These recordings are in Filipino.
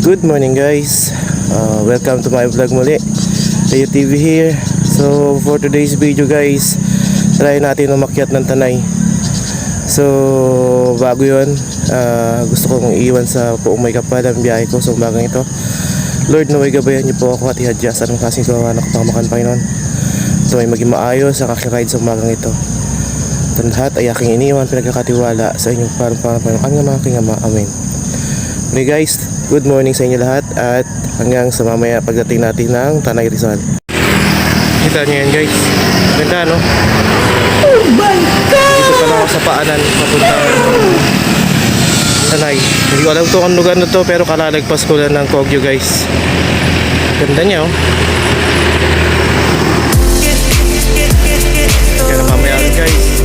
Good morning guys, welcome to my vlog muli. Tayo TV here. So for today's video guys, try natin umakyat ng Tanay. So bago yun, gusto kong iiwan sa buong may kapal ang biyahe ko sa umagang ito. Lord, naway gabayan niyo po ako at ihadyasan ng kasing kawawa na kapamakan Panginoon. So may maging maayos ang aking ride sa umagang ito. At lahat ay aking iniwan pinagkakatiwala sa inyong parang Panginoon ang aking ama. Amen. Okay guys, good morning sa inyo lahat at hanggang sa mamaya pagdating natin ng Tanay Rizal. Kita nyo yan guys, ganda no? Oh my God! Dito pa lang ako sa paanan papunta Tanay. Hindi ko alam kung anong lugar na to pero kalalagpas ko lang ng Kogyo guys. Ganda niya oh. Kaya na mamaya guys.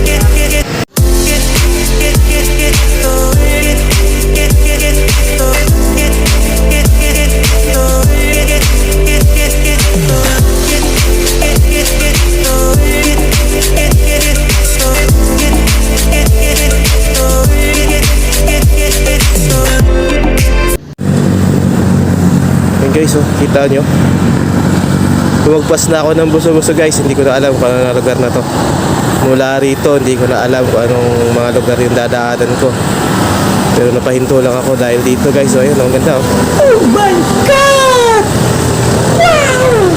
Guys, oh, kita nyo lumagpas na ako ng buso-buso guys. Hindi ko na alam kung anong lugar na to. Mula rito hindi ko na alam kung anong mga lugar yung dadaanan ko, pero napahinto lang ako dahil dito guys. So ayun, ang ganda oh. Oh my God! Wow!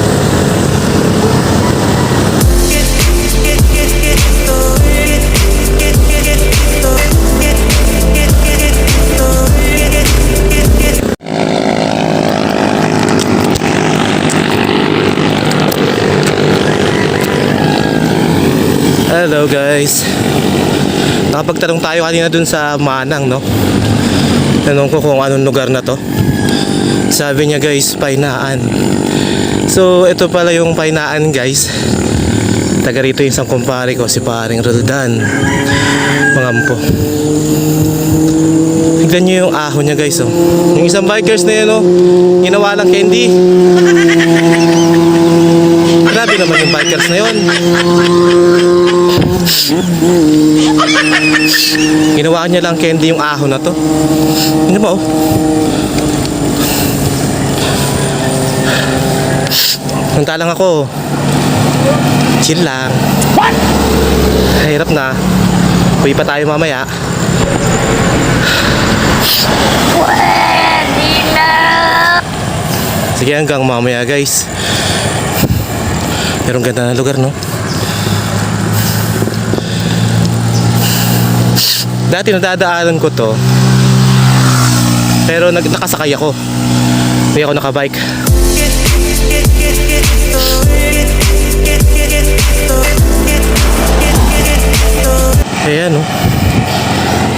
Hello guys, nakapagtanong tayo kanina dun sa Manang no. Tanong ko kung anong lugar na to. Sabi niya guys, Painaan. So ito pala yung Painaan guys. Taga rito yung isang kumpare ko, si paring Roldan Mangampo. Tignan nyo yung ahon niya guys oh. Yung isang bikers na yun oh, ginawa lang candy. Grabe naman yung bikers na yun. Ginawa niya lang candy yung ahon na to. Ano ba oh? Punta lang ako. Chill lang. What? Hirap na. Uwi pa tayo mamaya. Pwede na! Sige hanggang mamaya guys. Pero ang ganda na lugar no. Dati nadadaanan ko to, pero nakasakay ako. Hindi ako nakabike. Ayan oh.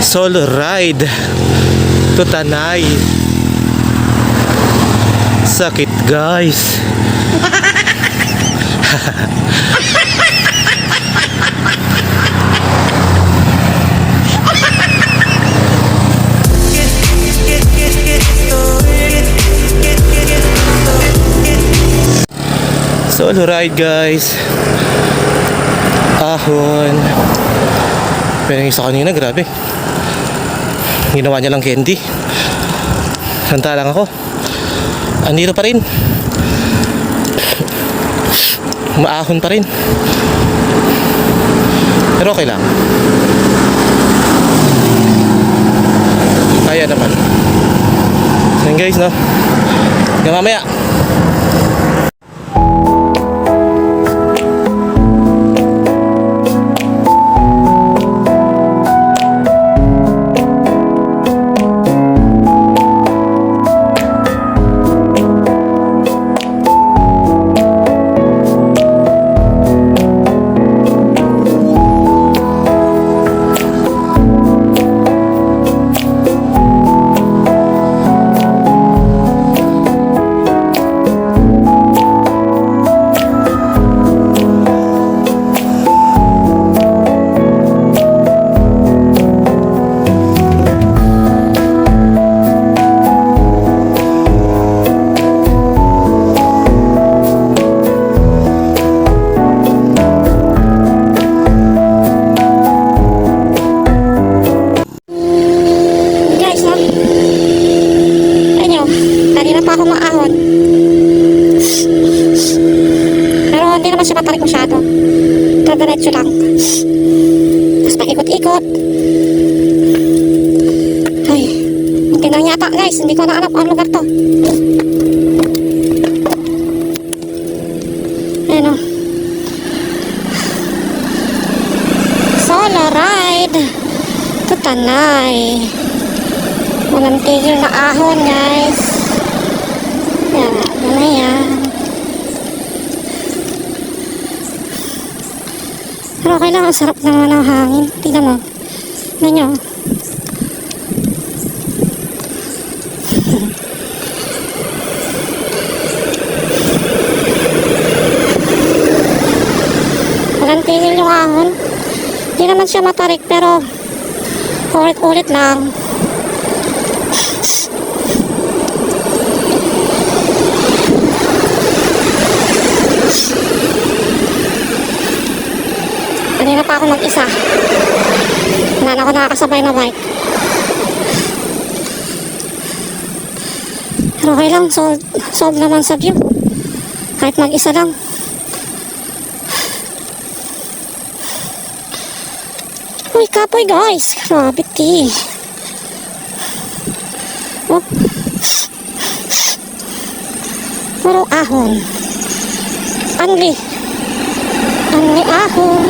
Solo ride to Tanay. Sakit guys. Solo ride guys. Ahon. Pero yung isa kanina grabe, ginawa niya lang candy. Santa lang ako. Andito pa rin. Maahon pa rin. Pero okay lang. Kaya naman. Yan guys no. Hanggang mamaya. Tapos paikot-ikot. Ay, hindi na yata guys. Hindi ko na alam ang lugar to. Ayan o. Solo ride to Tanay. Walang tigil na ahon guys. Yan, ano yan. Pero okay lang, ang sarap naman ng hangin. Tignan mo. Tignan nyo. Walang tigil yung ahon. Hindi naman siya matarik pero ulit-ulit lang. Kanina pa ako mag-isa. Wala na ako nakakasabay na bike. Pero okay lang, solve naman sa view. Kahit mag-isa lang. Uy, kapoy guys. Grabe ti. Oh. Puro ahon. Anli ahon.